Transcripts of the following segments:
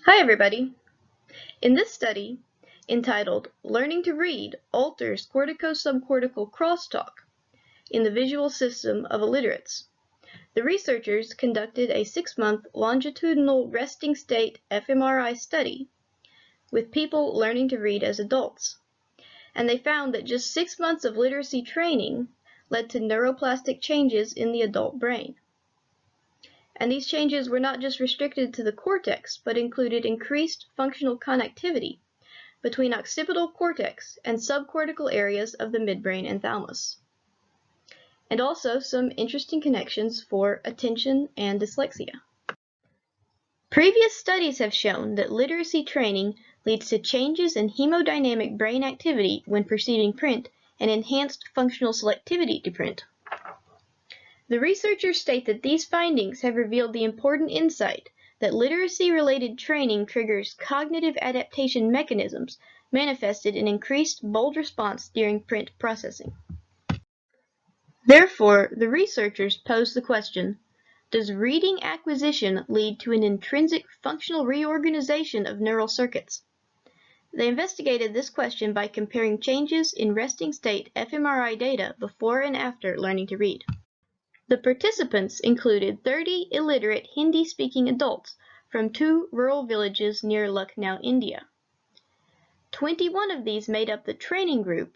Hi everybody! In this study, entitled Learning to Read Alters Cortico-Subcortical Crosstalk in the Visual System of Illiterates, the researchers conducted a 6-month longitudinal resting state fMRI study with people learning to read as adults, and they found that just 6 months of literacy training led to neuroplastic changes in the adult brain. And these changes were not just restricted to the cortex, but included increased functional connectivity between occipital cortex and subcortical areas of the midbrain and thalamus, and also some interesting connections for attention and dyslexia. Previous studies have shown that literacy training leads to changes in hemodynamic brain activity when perceiving print and enhanced functional selectivity to print. The researchers state that these findings have revealed the important insight that literacy-related training triggers cognitive adaptation mechanisms manifested in increased bold response during print processing. Therefore, the researchers pose the question, does reading acquisition lead to an intrinsic functional reorganization of neural circuits? They investigated this question by comparing changes in resting state fMRI data before and after learning to read. The participants included 30 illiterate Hindi-speaking adults from 2 rural villages near Lucknow, India. 21 of these made up the training group,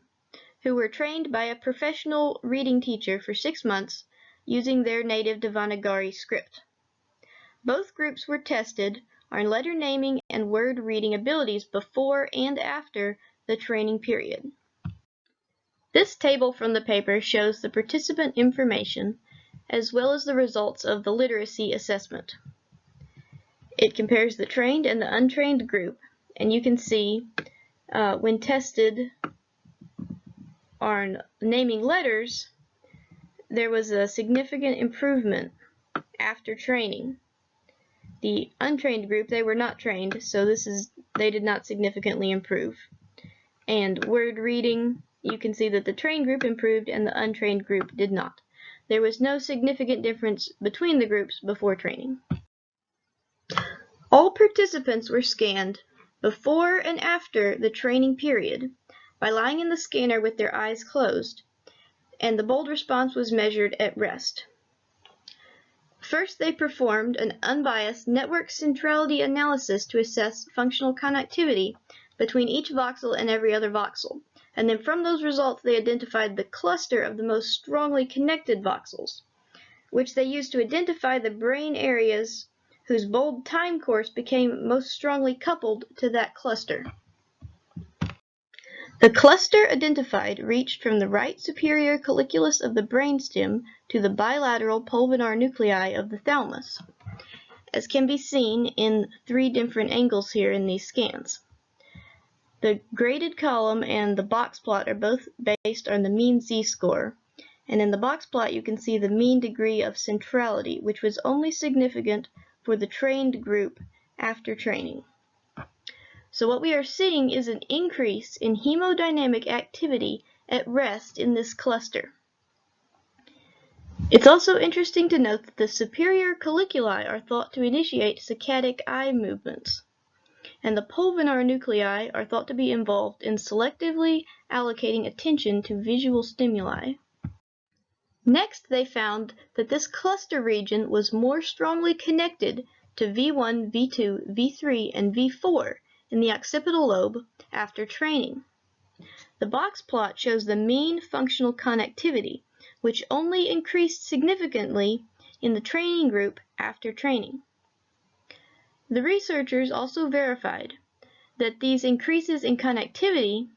who were trained by a professional reading teacher for 6 months using their native Devanagari script. Both groups were tested on letter naming and word reading abilities before and after the training period. This table from the paper shows the participant information as well as the results of the literacy assessment. It compares the trained and the untrained group, and you can see when tested on naming letters, there was a significant improvement after training. The untrained group, they were not trained, so they did not significantly improve. And word reading, you can see that the trained group improved and the untrained group did not. There was no significant difference between the groups before training. All participants were scanned before and after the training period by lying in the scanner with their eyes closed, and the bold response was measured at rest. First, they performed an unbiased network centrality analysis to assess functional connectivity between each voxel and every other voxel. And then from those results, they identified the cluster of the most strongly connected voxels, which they used to identify the brain areas whose bold time course became most strongly coupled to that cluster. The cluster identified reached from the right superior colliculus of the brainstem to the bilateral pulvinar nuclei of the thalamus, as can be seen in 3 different angles here in these scans. The graded column and the box plot are both based on the mean z-score, and in the box plot you can see the mean degree of centrality, which was only significant for the trained group after training. So what we are seeing is an increase in hemodynamic activity at rest in this cluster. It's also interesting to note that the superior colliculi are thought to initiate saccadic eye movements, and the pulvinar nuclei are thought to be involved in selectively allocating attention to visual stimuli. Next, they found that this cluster region was more strongly connected to V1, V2, V3, and V4 in the occipital lobe after training. The box plot shows the mean functional connectivity, which only increased significantly in the training group after training. The researchers also verified that these increases in connectivity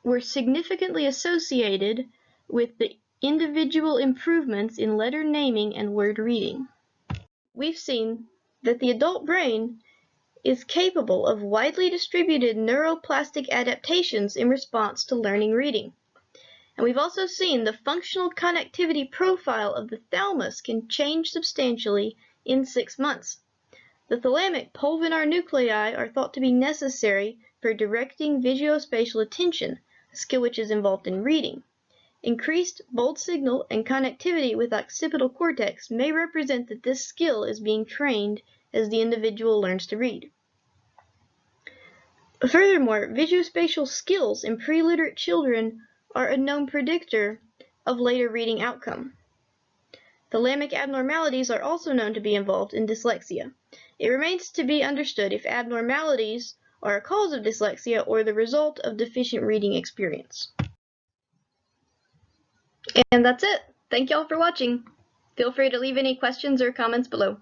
were significantly associated with the individual improvements in letter naming and word reading. We've seen that the adult brain is capable of widely distributed neuroplastic adaptations in response to learning reading. And we've also seen the functional connectivity profile of the thalamus can change substantially in 6 months. The thalamic pulvinar nuclei are thought to be necessary for directing visuospatial attention, a skill which is involved in reading. Increased bold signal and connectivity with occipital cortex may represent that this skill is being trained as the individual learns to read. Furthermore, visuospatial skills in pre-literate children are a known predictor of later reading outcome. Thalamic abnormalities are also known to be involved in dyslexia. It remains to be understood if abnormalities are a cause of dyslexia or the result of deficient reading experience. And that's it. Thank y'all for watching. Feel free to leave any questions or comments below.